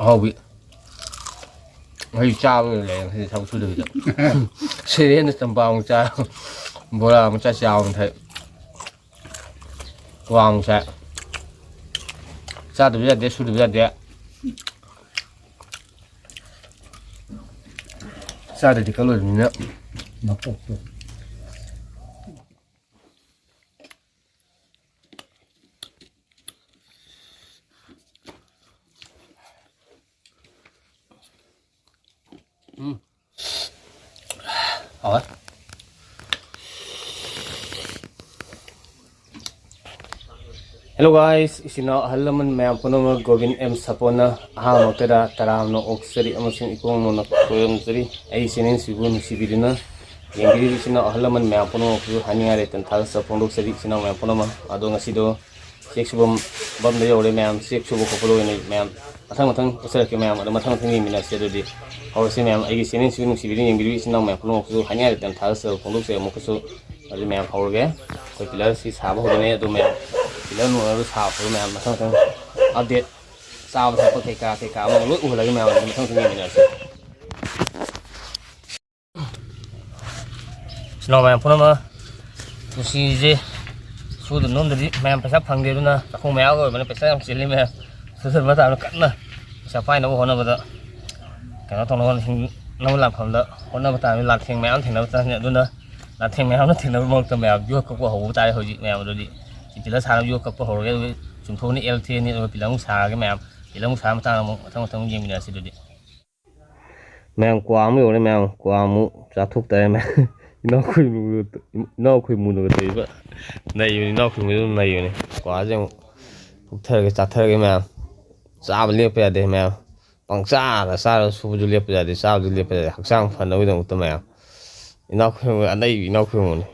ꯑꯍꯥꯎꯕꯤ ꯑꯩ ꯆꯥꯕ ꯂꯩ ꯉꯁꯤ ꯊꯕꯛ ꯁꯨꯗꯕꯤꯗ ꯁꯦꯔꯦꯟꯗ ꯆꯝꯄ꯭ꯔꯥ ꯑꯃꯨꯛ ꯆꯥ ꯕꯣꯔꯥ ꯑꯃꯨꯛ ꯆꯥ ꯆꯥ ꯑꯃꯨꯛ ꯊꯛ ꯀ꯭ꯋꯥ ꯑꯃꯨꯛ ꯆꯥ ꯆꯥꯗꯕ ꯌꯥꯗꯦ ꯁꯨꯗꯕ ꯌꯥꯗꯦ ꯆꯥꯗ꯭ꯔꯗꯤ ꯀꯜꯂꯣꯏꯗꯕꯅꯤꯅ ꯃꯀꯣꯛꯇꯣ ꯍꯥꯎꯋꯦ ꯍꯦꯜꯂꯣ ꯒꯥꯏꯁ ꯏꯆꯤꯟꯅꯥꯎ ꯑꯍꯜ ꯂꯃꯟ ꯃꯌꯥꯝ ꯄꯨꯝꯅꯃꯛ ꯒꯣꯕꯤꯟ ꯑꯦꯝ ꯁꯄꯣꯟꯅ ꯑꯍꯥꯟꯕꯃꯛꯇꯗ ꯇꯔꯥꯝꯅ ꯑꯣꯛꯆꯔꯤ ꯑꯃꯁꯨꯡ ꯏꯀꯣꯡꯅ ꯈꯣꯏꯔꯝꯖꯔꯤ ꯑꯩ ꯆꯦꯅꯦꯜꯁꯤꯕꯨ ꯅꯨꯡꯁꯤꯕꯤꯗꯨꯅ ꯌꯦꯡꯕꯤꯔꯤꯕ ꯏꯆꯤꯟꯅꯥꯎ ꯑꯍꯜ ꯂꯃꯟ ꯃꯌꯥꯝ ꯄꯨꯝꯅꯃꯛꯄꯨ ꯍꯥꯏꯅꯤꯡꯉꯥꯏ ꯂꯩꯇꯅ ꯊꯥꯒꯠꯆꯕ ꯐꯣꯡꯗꯣꯛꯆꯔꯤ ꯏꯆꯤꯟꯅꯥꯎ ꯃꯌꯥꯝ ꯄꯨꯝꯅꯃꯛ ꯑꯗꯣ ꯉꯁꯤꯗꯣ ꯆꯦꯛ ꯁꯨꯕꯝ ꯕꯝꯗ ꯌꯧꯔꯦ ꯃꯌꯥꯝ ꯆꯦꯛ ꯁꯨꯕ ꯈꯣꯠꯄꯗ ꯑꯣꯏꯅ ꯃꯌꯥꯝ ꯃꯊꯪ ꯎꯠꯆꯔꯛꯀꯦ ꯃꯌꯥꯝ ꯑꯗꯣ ꯃꯊꯪ ꯌꯦꯡꯃꯤꯟꯅꯁꯤ ꯑꯗꯨꯗꯤ ꯍꯧꯔꯁꯤ ꯃꯌꯥꯝ ꯑꯩꯒꯤ ꯆꯦꯅꯦꯜꯁꯤꯕꯨ ꯅꯨꯡꯁꯤꯕꯤꯗꯨꯅ ꯌꯦꯡꯕꯤꯔꯤꯕ ꯏꯆꯤꯟꯅꯥꯎ ꯃꯌꯥꯝ ꯄꯨꯝꯅꯃꯛꯄꯨ ꯍꯥꯏꯅꯤꯡꯉꯥꯏ ꯂꯩꯇꯅ ꯊꯥꯒꯠꯆꯕ ꯐꯣꯡꯗꯣꯛꯆꯔꯤ ꯑꯃꯨꯛꯀꯁꯨ ꯑꯗꯨ ꯃꯌꯥꯝ ꯍꯧꯔꯒꯦ ꯑꯩꯈꯣꯏ ꯄꯤꯂꯔꯁꯤ ꯁꯥꯕ ꯍꯧꯔꯅꯤ ꯑꯗꯨ ꯃꯌꯥꯝ ꯄꯤꯂꯔ ꯅꯨꯡꯂꯔ ꯁꯥꯕꯗꯨ ꯃꯌꯥꯝ ꯃꯊꯪ ꯑꯞꯗꯦꯠ ꯆꯥꯕ ꯊꯛꯄ ꯀꯩꯀꯥ ꯑꯃ ꯂꯣꯏ ꯎꯍꯜꯂꯒ ꯃꯌꯥꯝ ꯑꯗꯨ ꯃꯊꯪ ꯌꯦꯡꯃꯤꯟꯅꯔꯁꯤ ꯏꯆꯤꯟꯅꯥꯎ ꯃꯌꯥꯝ ꯄꯨꯝꯅꯃꯛ ꯄꯨꯟꯁꯤꯁꯦ ꯁꯨꯗ ꯅꯣꯝꯗꯗꯤ ꯃꯌꯥꯝ ꯄꯩꯁꯥ ꯐꯪꯗꯦ ꯑꯗꯨꯅ ꯆꯥꯛꯈꯨꯝ ꯃꯌꯥꯝ ꯑꯣꯏꯕꯅ ꯄꯩꯁꯥ ꯌꯥꯝ ꯆꯤꯜꯂꯤ ꯃꯌꯥꯝ ꯁꯨꯖꯟꯕ ꯇꯥꯕꯅ ꯀꯟꯅ ꯄꯩꯁꯥ ꯄꯥꯏꯅꯕ ꯍꯣꯠꯅꯕꯗ ꯀꯩꯅꯣ ꯇꯧꯅꯕ ꯍꯤꯡꯅꯕ ꯂꯥꯟꯐꯝꯗ ꯍꯣꯠꯅꯕ ꯇꯥꯕꯅꯤ ꯂꯥꯟꯊꯦꯡ ꯃꯌꯥꯝ ꯊꯦꯡꯅꯕ ꯇꯥꯕꯅꯤ ꯑꯗꯨꯅ ꯂꯥꯟꯊꯦꯡ ꯃꯌꯥꯝꯅ ꯊꯦꯡꯅꯕ ꯃꯔꯛꯇ ꯃꯌꯥꯝ ꯌꯣꯠ ꯀꯛꯄ ꯍꯧꯕ ꯇꯥꯔꯦ ꯍꯧꯖꯤꯛ ꯃꯌꯥꯝ ꯑꯗꯨꯗꯤ ꯄꯤꯂꯔ ꯁꯥꯅꯕ ꯌꯣꯠ ꯀꯛꯄ ꯍꯧꯔꯒꯦ ꯑꯗꯨꯒ ꯆꯨꯝꯊꯣꯛꯑꯅꯤ ꯑꯦꯜ ꯊꯦꯛꯑꯅꯤ ꯑꯗꯨꯒ ꯄꯤꯂꯔ ꯑꯃꯨꯛ ꯁꯥꯔꯒꯦ ꯃꯌꯥꯝ ꯄꯤꯂꯔ ꯑꯃꯨꯛ ꯁꯥꯕ ꯃꯇꯥꯡꯗ ꯑꯃꯨꯛ ꯃꯊꯪ ꯌꯦꯡꯃꯤꯟꯅꯔꯁꯤ ꯑꯗꯨꯗꯤ ꯃꯌꯥꯝ ꯀ꯭ꯋꯥ ꯑꯃ ꯌꯧꯔꯦ ꯃꯌꯥꯝ ꯀ꯭ꯋꯥ ꯑꯃꯨꯛ ꯆꯥꯊꯣꯛꯇꯥꯔꯦ ꯃꯌꯥꯝ ꯏꯅꯥꯎꯈꯣꯏ ꯃꯨꯅꯒ ꯇꯧꯔꯤꯕ ꯅꯩꯕꯅꯤ ꯏꯅꯥꯎꯈꯣꯏ ꯃꯨꯅ ꯅꯩꯕꯅꯤ ꯀ꯭ꯋꯥꯁꯦ ꯑꯃꯨꯛ ꯍꯨꯛꯊꯔꯒꯦ ꯆꯥꯊꯔꯒꯦ ꯃꯌꯥꯝ ꯆꯥꯕ ꯂꯦꯞꯄ ꯌꯥꯗꯦ ꯃꯌꯥꯝ ꯄꯪꯆꯥꯗ ꯆꯥꯔꯒ ꯁꯨꯕꯁꯨ ꯂꯦꯞꯄ ꯌꯥꯗꯦ ꯆꯥꯕꯁꯨ ꯂꯦꯞꯄ ꯌꯥꯗꯦ ꯍꯛꯆꯥꯡ ꯐꯅꯕꯒꯤꯗꯃꯛꯇ ꯃꯌꯥꯝ ꯏꯅꯥꯎꯈꯣꯏ ꯑꯅꯩꯕ ꯏꯅꯥꯎꯈꯣꯏꯃꯨꯅꯤ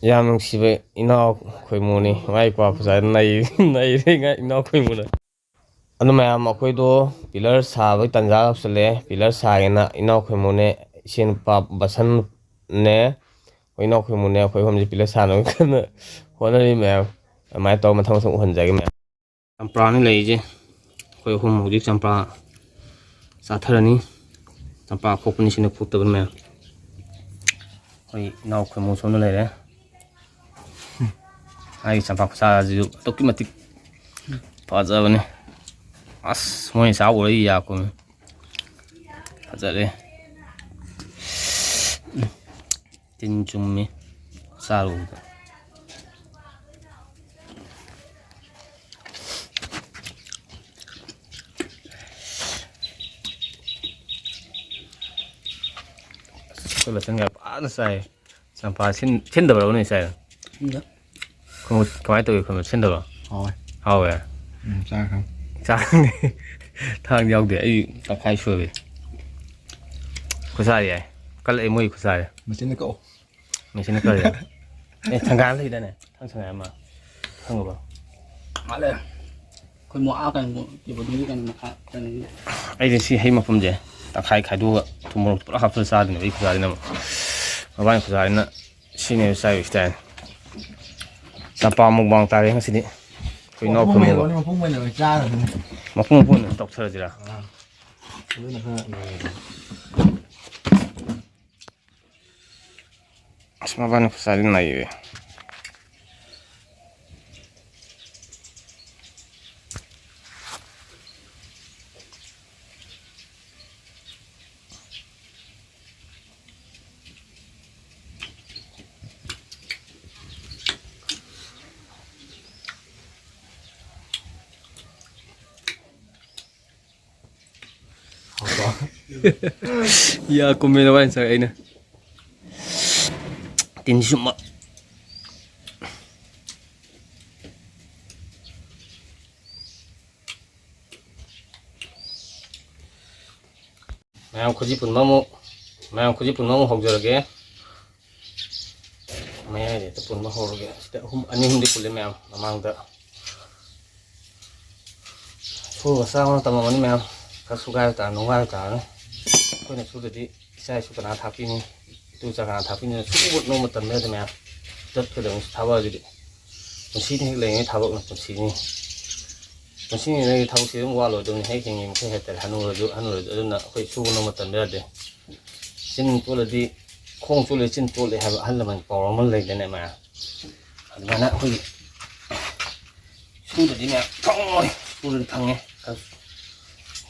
ꯌꯥꯝ ꯅꯨꯡꯁꯤꯕ ꯏꯅꯥꯎꯈꯣꯏꯃꯨꯅꯤ ꯃꯥꯏ ꯀ꯭ꯋꯥ ꯈꯨꯆꯥꯗ ꯅꯩꯔꯦ ꯏꯅꯥꯎꯈꯣꯏꯃꯨꯅ ꯑꯗꯨ ꯃꯌꯥꯝ ꯑꯩꯈꯣꯏꯗꯣ ꯄꯤꯂꯔ ꯁꯥꯕꯒꯤ ꯇꯟꯖꯥ ꯂꯥꯛꯁꯜꯂꯛꯑꯦ ꯄꯤꯂꯔ ꯁꯥꯒꯦꯅ ꯏꯅꯥꯎꯈꯣꯏꯃꯨꯅꯦ ꯏꯆꯦꯅꯨꯄꯥ ꯕꯁꯟꯅꯦ ꯑꯩꯈꯣꯏ ꯏꯅꯥꯎꯈꯣꯏꯃꯨꯅꯦ ꯑꯩꯈꯣꯏ ꯑꯍꯨꯝꯁꯦ ꯄꯤꯂꯔ ꯁꯥꯟꯅꯕ ꯀꯟꯅ ꯍꯣꯠꯅꯔꯤ ꯃꯌꯥꯝ ꯑꯗꯨꯃꯥꯏꯅ ꯇꯧꯔ ꯃꯊꯪ ꯎꯍꯟꯖꯒꯦ ꯃꯌꯥꯝ ꯆꯝꯄ꯭ꯔꯥꯅꯤ ꯂꯩꯔꯤꯁꯦ ꯑꯩꯈꯣꯏ ꯑꯍꯨꯝ ꯍꯧꯖꯤꯛ ꯆꯝꯄ꯭ꯔꯥ ꯆꯥꯊꯔꯅꯤ ꯆꯝꯄ꯭ꯔꯥ ꯈꯣꯛꯄꯅꯤ ꯁꯤꯅ ꯈꯣꯛꯇꯕꯅ ꯃꯌꯥꯝ ꯑꯩꯈꯣꯏ ꯏꯅꯥꯎꯈꯣꯏꯃꯨ ꯁꯣꯝꯗ ꯂꯩꯔꯦ ꯑꯩꯒꯤ ꯆꯝꯄ꯭ꯔꯥ ꯈꯨꯆꯥꯁꯤꯁꯨ ꯑꯗꯨꯛꯀꯤ ꯃꯇꯤꯛ ꯐꯖꯕꯅꯤ ꯑꯁ ꯃꯣꯏꯅ ꯆꯥ ꯎꯔ ꯌꯥꯀꯨꯝ ꯐꯖꯔꯦ ꯇꯤꯟ ꯆꯨꯝꯃꯤ ꯆꯥꯔꯨꯕꯗ ꯑꯩꯈꯣꯏ ꯂꯁꯟꯒ ꯐꯖꯅ ꯆꯥꯏ ꯆꯝꯄ꯭ꯔꯥ ꯁꯤꯟꯗꯕ꯭ꯔꯕ ꯅꯣꯏ ꯆꯥꯏ ꯀꯃꯥꯏꯅ ꯇꯧꯋꯤ ꯈꯨꯃꯨꯠ ꯁꯤꯟꯗꯕ꯭ꯔꯣ ꯍꯥꯎꯋꯦ ꯆꯥꯈꯪꯗꯦ ꯊꯥꯡ ꯌꯥꯎꯗꯦ ꯑꯩ ꯇꯪꯈꯥꯏ ꯁꯣꯏꯕ ꯈꯨꯠꯁꯥ ꯌꯥꯏ ꯀꯜꯂꯛꯑꯦ ꯃꯣꯏ ꯈꯨꯠꯁꯥꯁꯦ ꯃꯆꯤꯟꯅ ꯀꯛꯑꯣ ꯃꯦꯆꯤꯟꯅ ꯀꯜꯂꯦ ꯊꯪꯒꯥꯏ ꯑꯃ ꯂꯩꯗꯥꯏꯅꯦ ꯁꯪꯒꯥꯏ ꯑꯃ ꯈꯪꯉꯕ ꯃꯥꯜꯂꯦ ꯑꯩꯈꯣꯏ ꯃꯣꯥ ꯀꯩꯅꯣ ꯇꯦꯕꯜꯒꯤ ꯀꯩꯅꯣ ꯃꯈꯥ ꯀꯩꯅꯣ ꯑꯩꯁꯦ ꯁꯤ ꯍꯩ ꯃꯐꯝꯁꯦ ꯇꯪꯈꯥꯏ ꯈꯥꯏꯗꯣꯛꯑꯒ ꯊꯨꯝ ꯃꯣꯔꯣꯛ ꯄꯨꯂꯞ ꯍꯥꯞꯆꯤꯜꯂ ꯆꯥꯗꯣꯏꯅꯦꯕ ꯑꯩ ꯈꯨꯆꯥꯁꯤꯅ ꯑꯃꯨꯛ ꯃꯕꯥꯅꯤ ꯈꯨꯆꯥꯁꯤꯅ ꯁꯤꯅꯦꯕ ꯆꯥꯏꯕ ꯏꯁꯇꯥꯏꯜ ꯆꯝꯄ꯭ꯔꯥ ꯃꯨꯛꯕꯥꯡ ꯇꯥꯔꯦ ꯉꯁꯤꯗꯤ ꯑꯩꯈꯣꯏ ꯏꯅꯥꯎꯈꯣꯏꯃꯨꯒ ꯃꯄꯨꯡ ꯑꯣꯏꯅ ꯆꯥꯔꯗꯨꯅꯤ ꯃꯄꯨꯡ ꯑꯣꯏꯅ ꯇꯧꯊꯔꯁꯤꯔꯥ ꯑꯗꯨꯅ ꯈꯔ ꯅꯨꯡꯉꯥꯏꯕꯅꯤ ꯑꯁ ꯃꯕꯥꯅꯤ ꯈꯨꯆꯥꯗꯤ ꯅꯩꯌꯦ ꯌꯥ ꯀꯨꯝꯃꯦꯅ ꯋꯥꯏꯅ ꯆꯪꯉꯦ ꯑꯩꯅ ꯇꯤꯟꯁꯤ ꯁꯨꯝꯕ ꯃꯌꯥꯝ ꯈꯨꯖꯤ ꯄꯨꯟꯕ ꯑꯃꯨꯛ ꯍꯧꯖꯔꯒꯦ ꯃꯌꯥꯏꯗ ꯍꯦꯛꯇ ꯄꯨꯟꯕ ꯍꯧꯔꯒꯦ ꯁꯤꯗ ꯑꯅꯤ ꯑꯍꯨꯝꯗꯤ ꯄꯨꯜꯂꯦ ꯃꯌꯥꯝ ꯃꯃꯥꯡꯗ ꯁꯨꯔꯒ ꯆꯥꯕꯅ ꯇꯝꯃꯝꯃꯅꯤ ꯃꯌꯥꯝ ꯈꯔ ꯁꯨꯒꯥꯏꯕ ꯇꯥꯔꯦ ꯅꯨꯡꯒꯥꯏꯕ ꯇꯥꯔꯅꯤ ꯑꯩꯈꯣꯏꯅ ꯁꯨꯗꯗꯤ ꯏꯆꯥ ꯏꯁꯨ ꯀꯅꯥ ꯊꯥꯛꯄꯤꯅꯤ ꯏꯇꯨ ꯏꯆꯥ ꯀꯅꯥ ꯊꯥꯛꯄꯤꯅꯤ ꯁꯨꯕ ꯅꯣꯡꯃ ꯃꯇꯝꯗ ꯃꯌꯥꯝ ꯆꯠꯀꯗꯕꯅꯤ ꯊꯕꯛ ꯑꯗꯨꯗꯤ ꯄꯨꯟꯁꯤꯗ ꯍꯦꯛ ꯂꯩꯔꯤꯉꯩ ꯊꯕꯛꯅ ꯄꯨꯟꯁꯤꯅꯤ ꯃꯁꯤꯡꯉꯩ ꯊꯕꯛꯁꯤ ꯑꯗꯨꯝ ꯋꯥꯠꯂꯣꯏꯗꯧꯅꯤ ꯍꯦꯛ ꯍꯤꯡꯉꯤ ꯃꯈꯩ ꯍꯥꯏꯇꯥꯔꯦ ꯍꯅꯨꯔꯁꯨ ꯑꯗꯨꯅ ꯑꯩꯈꯣꯏ ꯁꯨꯕ ꯅꯣꯝꯕ ꯇꯟꯕ ꯌꯥꯗꯦ ꯆꯤꯟ ꯆꯣꯠꯂꯗꯤ ꯈꯣꯡ ꯆꯣꯠꯂꯦ ꯆꯤꯟ ꯆꯣꯠꯂꯦ ꯍꯥꯏꯕ ꯑꯍꯜ ꯂꯃꯟ ꯄꯥꯎꯔꯧ ꯑꯃ ꯂꯩꯗꯅꯦ ꯃꯌꯥꯝ ꯑꯗꯨꯃꯥꯏꯅ ꯑꯩꯈꯣꯏꯒꯤ ꯁꯨꯗꯗꯤ ꯃꯌꯥꯝ ꯐꯪꯉꯣꯏ ꯁꯨꯗꯗꯤ ꯐꯪꯉꯦ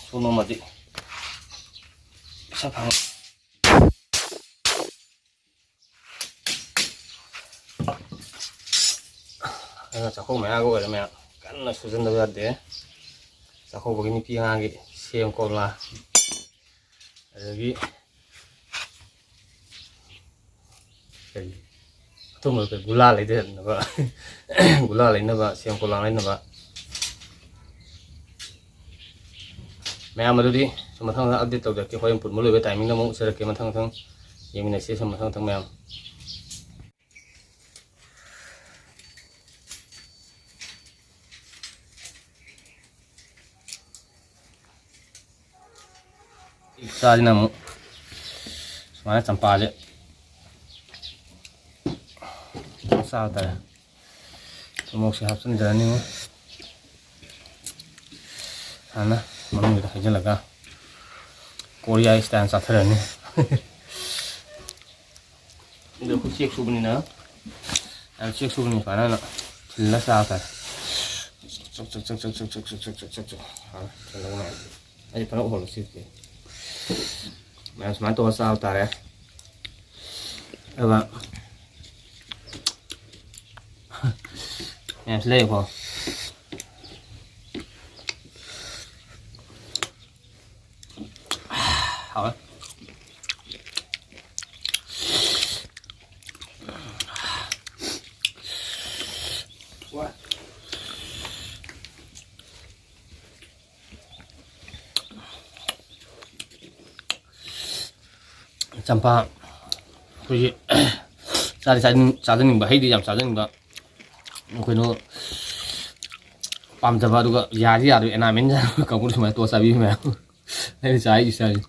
ꯁꯨ ꯅꯣꯝꯃꯗꯤ ꯄꯩꯁꯥ ꯐꯪꯉꯦ ꯑꯗꯨꯅ ꯆꯥꯛꯀꯧꯕ ꯃꯌꯥꯒ ꯑꯣꯏꯔꯦ ꯃꯌꯥꯝ ꯀꯟꯅ ꯁꯨꯖꯟꯗꯕ ꯌꯥꯗꯦ ꯆꯥꯛꯀꯧꯕꯒꯤ ꯅꯨꯄꯤ ꯑꯉꯥꯡꯒꯤ ꯁꯦꯝ ꯀꯣꯝꯂꯥ ꯑꯗꯒꯤ ꯀꯔꯤ ꯑꯊꯨꯝꯕ ꯒꯨꯂꯥ ꯂꯩꯅꯕ ꯒꯨꯂꯥ ꯂꯩꯅꯕ ꯁꯦꯝ ꯀꯣꯝꯂꯥ ꯂꯩꯅꯕ ꯃꯌꯥꯝ ꯑꯗꯨꯗꯤ ꯁꯨꯝ ꯃꯊꯪ ꯃꯊꯪ ꯑꯞꯗꯦꯠ ꯇꯧꯖꯔꯛꯀꯦ ꯍꯣꯔꯦꯟ ꯄꯨꯟꯕ ꯂꯣꯏꯕ ꯇꯥꯏꯃꯤꯡꯗ ꯑꯃꯨꯛ ꯎꯠꯆꯔꯛꯀꯦ ꯃꯊꯪ ꯃꯊꯪ ꯌꯦꯡꯃꯤꯟꯅꯁꯤ ꯁꯨꯝ ꯃꯊꯪ ꯃꯊꯪ ꯃꯌꯥꯝ ꯏꯆꯥꯁꯤꯅ ꯑꯃꯨꯛ ꯁꯨꯃꯥꯏꯅ ꯆꯝꯄ꯭ꯔꯥꯁꯦ ꯆꯥꯕ ꯇꯥꯔꯦ ꯊꯨꯝꯃꯣꯛꯁꯦ ꯍꯥꯞꯆꯤꯟꯖꯔꯅꯤ ꯍꯥꯟꯅ ꯃꯅꯨꯡꯁꯤꯗ ꯍꯩꯖꯤꯜꯂꯒ ꯀꯣꯔꯤꯌꯥ ꯁ꯭ꯇꯥꯏꯜ ꯆꯥꯊꯔꯅꯤ ꯑꯗꯣ ꯑꯩꯈꯣꯏ ꯆꯦꯛ ꯁꯨꯕꯅꯤꯅ ꯆꯦꯛ ꯁꯨꯕꯅꯤ ꯁꯨꯃꯥꯏꯅ ꯊꯤꯜꯂ ꯆꯥꯕ ꯇꯥꯔꯦ ꯆꯛ ꯆꯛ ꯆꯛ ꯆꯛ ꯆꯛ ꯆꯛ ꯆꯛ ꯆꯛ ꯆꯛ ꯆꯛ ꯆꯛ ꯊꯤꯜꯂꯒ ꯑꯩ ꯐꯔꯛ ꯍꯣꯜꯂ ꯁꯤꯗꯤ ꯃꯌꯥꯝ ꯁꯨꯃꯥꯏꯅ ꯇꯧꯔ ꯆꯥꯕ ꯇꯥꯔꯦ ꯑꯗꯨꯒ ꯃꯌꯥꯝꯁꯤ ꯂꯩꯌꯦꯀꯣ hảo quá Champa ꯑꯩꯈꯣꯏꯒꯤ ꯆꯥꯖꯅꯤꯡꯕ ꯍꯩꯗꯤ ꯌꯥꯝ ꯆꯥꯖꯅꯤꯡꯕ ꯑꯩꯈꯣꯏꯅꯣ ꯄꯥꯝꯖꯕ ꯑꯗꯨꯒ ꯌꯥꯗꯤ ꯌꯥꯗꯣꯏ ꯑꯦꯅꯥꯃꯦꯟ ꯀꯥꯡꯕꯨ ꯁꯨꯃꯥꯏꯅ ꯇꯣ ꯆꯥꯕꯤꯕ ꯃꯌꯥꯝ ꯑꯩꯅ ꯆꯥꯏ ꯏꯁꯥꯁꯤ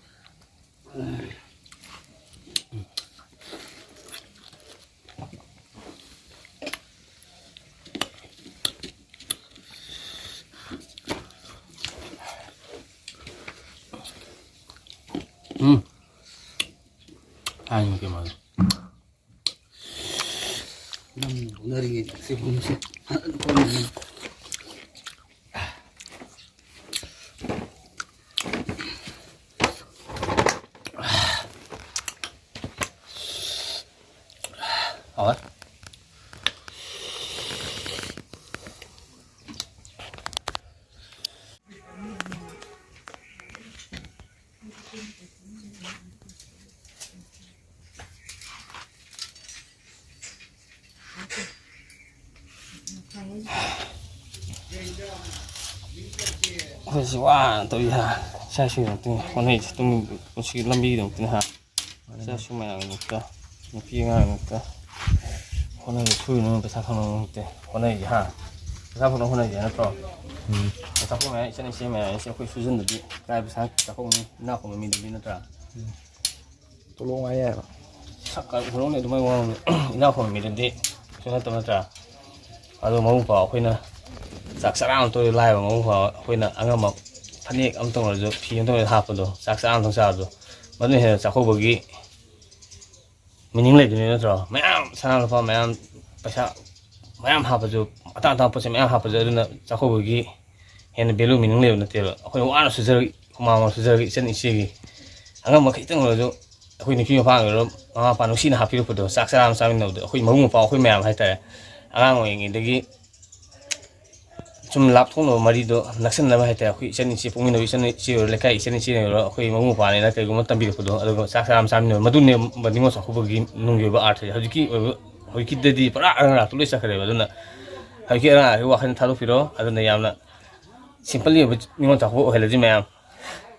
아니 이게 맞아. 오늘이 지금 어? 그래서 와, 또 이하 샤슈는 또 오늘 좀 혹시 람비도 또 하. 샤슈만 하니까 비행하니까 오늘 수요는 배사하는 때 오늘 이하 배사하는 오늘 이제 또 배사하면 이제는 시험에 이제 거의 수준들이 가이 배사 배사하면 나 보면 믿는 거다. 또 롱아야 sakal hulung ni dumai wang ina phom mi de so ta ma ta ado mau pa khoina sak sarang to lai ba mau pa khoina angama phanik am tong jo phi to ha pa do sak sarang tong sa do manu he sa kho bogi meaning lai de ne tro mayam sana pa mayam paisa mayam ha pa jo ata ta pa se mayam ha pa jo na sa kho bogi hen belu meaning lai na te lo khoi wa su jar ma ma su jar chen isi gi angama khai tang lo jo ꯑꯩꯈꯣꯏ ꯅꯨꯄꯤ ꯃꯄꯥ ꯑꯣꯏꯔꯣ ꯃꯃꯥ ꯃꯄꯥ ꯅꯨꯡꯁꯤꯅ ꯍꯥꯞꯄꯤꯔꯛꯄꯗꯣ ꯆꯥꯛ ꯆꯔꯥ ꯑꯃ ꯆꯥꯃꯤꯟꯅꯕꯗꯣ ꯑꯩꯈꯣꯏ ꯃꯕꯨꯡ ꯃꯧꯄ꯭ꯋꯥ ꯑꯩꯈꯣꯏ ꯃꯌꯥꯝ ꯍꯥꯏꯇꯥꯔꯦ ꯑꯉꯥꯡ ꯑꯣꯏꯔꯤꯉꯩꯗꯒꯤ ꯁꯨꯝ ꯂꯥꯞꯊꯣꯛꯅꯕ ꯃꯔꯤꯗꯣ ꯅꯛꯁꯟꯅꯕ ꯍꯥꯏꯇꯥꯔꯦ ꯑꯩꯈꯣꯏ ꯏꯆꯟ ꯏꯆꯦ ꯄꯣꯛꯃꯤꯟꯅꯕ ꯏꯆꯟ ꯏꯆꯦ ꯑꯣꯏꯔꯣ ꯂꯩꯀꯥꯏ ꯏꯆꯟ ꯏꯆꯦ ꯑꯣꯏꯔꯣ ꯑꯩꯈꯣꯏ ꯃꯕꯨꯡ ꯃꯧꯄ꯭ꯋꯥꯅꯤꯅ ꯀꯩꯒꯨꯝꯕ ꯇꯝꯕꯤꯔꯛꯄꯗꯣ ꯑꯗꯨꯒ ꯆꯥꯛ ꯆꯔꯥ ꯑꯃ ꯆꯥꯃꯤꯟꯅꯕ ꯃꯗꯨꯅꯦꯕ ꯅꯤꯉꯣꯜ ꯆꯥꯛꯀꯧꯕꯒꯤ ꯅꯨꯡꯒꯤ ꯑꯣꯏꯕ ꯑꯥꯔꯊꯁꯦ ꯍꯧꯖꯤꯛꯀꯤꯗꯗꯤ ꯄꯨꯔꯥ ꯑꯔꯥꯡ ꯂꯥꯛꯇ ꯂꯣꯏ ꯆꯠꯈ꯭ꯔꯦꯕ ꯑꯗꯨꯅ ꯍꯧꯖꯤꯛꯀꯤ ꯑꯔꯥꯡ ꯂꯥꯛꯒꯤ ꯋꯥꯈꯜ ꯊꯥꯗꯣꯛꯄꯤꯔꯣ ꯑꯗꯨꯅ ꯌꯥꯝꯅ ꯁꯤꯝꯄꯜꯂꯤ ꯑꯣꯏꯕ ꯅꯤꯉꯣꯜ ꯆꯥꯛꯀꯧꯕ ꯑꯣꯏꯍꯜꯂꯁꯤ ꯃꯌꯥꯝ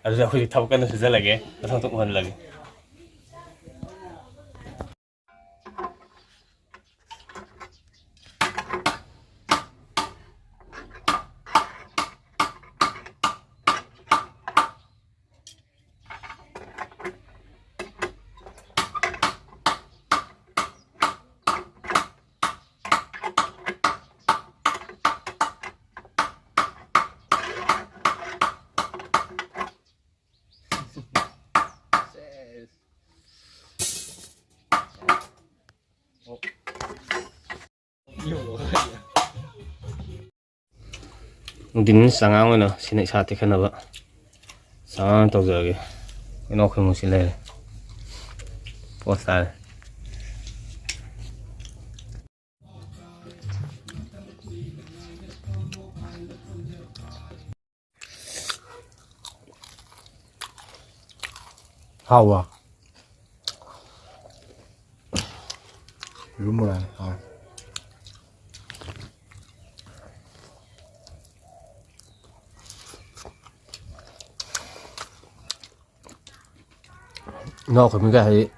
ꯑꯗꯨꯗ ꯑꯩꯈꯣꯏ ꯊꯕꯛ ꯀꯟꯅ ꯁꯨꯖꯜꯂꯒꯦ ꯃꯊꯪ ꯃꯊꯪ ꯎꯍꯜꯂꯒꯦ ꯅꯨꯡꯊꯤꯟ ꯆꯉꯥꯡ ꯑꯣꯏꯅ ꯁꯤꯅ ꯏꯁꯥ ꯇꯦꯛꯈꯠꯅꯕ ꯆꯉꯥꯡ ꯇꯧꯖꯔꯒꯦ ꯏꯅꯥꯎ ꯈꯨꯏꯃꯨꯛꯁꯤ ꯂꯩꯔꯦ ꯄꯣꯠ ꯇꯥꯔꯦ 하와 이거 뭐야 이나우 khuyên cái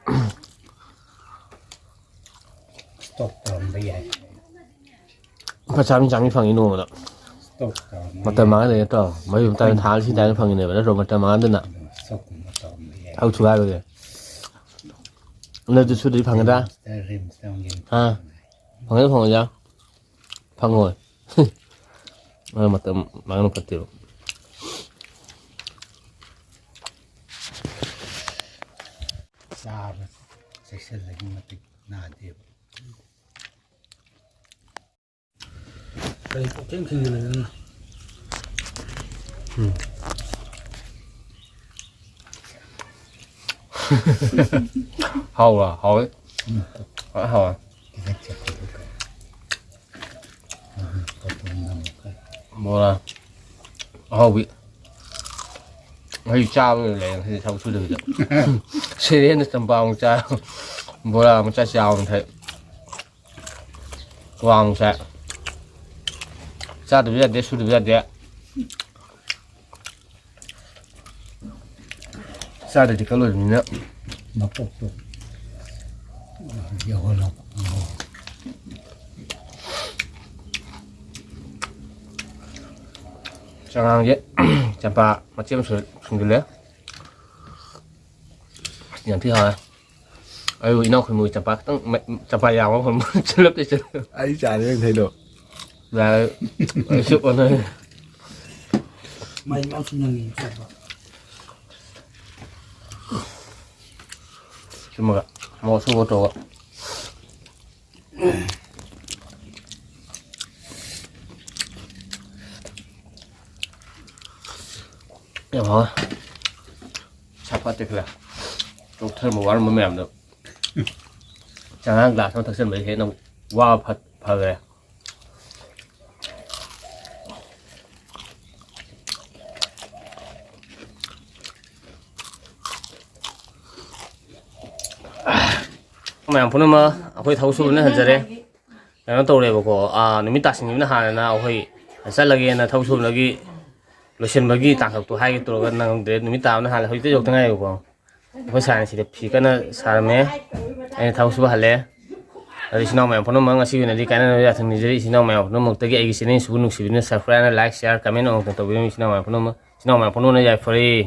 스톱 다음 배야 phải chạm phẳng ino đó 스톱 다음 mà tầm mang này đó mấy chúng ta tháo thì ta phẳng này vậy đó rồi mà tầm mang đến nè 스톱 다음 배야 tháo chuối rồi nơi tôi suy đi phẳng ra 스타일림 스타일림 ha phẳng cái phẳng gì phẳng rồi mà tầm mang nó phát tiểu 싸바 섹셀하게 맛이 나대요 Đây có tiếng kinh này nữa. hầu à hầu hầu à 기가 잡히니까 보통 남을까 뭐라 hầu bị hay cha này thì sao chưa được xe đến tầm bao cha bữa là một cha chào mình thấy hoàng sẽ cha được biết để suy được biết đấy cha được thì có lời nữa 맛법도 여홀로 chẳng hạn vậy chẳng bà mà chiếm xuống cái lẽอย่างที่hai ai nó không mùi chẳng bà tăng chẳng bà giàu không chân lớp đi chân 아이 잘하는 태도 là sụp vào nơi Mày mau xin nhường nghỉ sao? chứ mà một số đồ em hỏi sắp phát được là trong thân một quán mới mềm được chẳng hạn là trong thực sự mấy thế nó wow phật phật rồi mềm phun mà hơi thấu xuống nó hình giờ đấy nó tàu này bảo có nếu mình taxi mình hàng là hơi rất là cái là thấu xuống là cái lotion mà cái tảng hợp tụ hai cái tụ cái năng để nếu mình tạo nó hàng là hơi tích cựcทั้งngày của hơi xài thì phí cái nó xài mấy anh thấu xuống hàng lẽ rồi xin ông mèo phun mà ngasi này đi cái này là thằng này xin ông mèo nó một cái cái xin nên xuống nụ xin nên subscribe like share comment ông tụi tôi xin ông mèo phun mà xin ông mèo phun nó dài free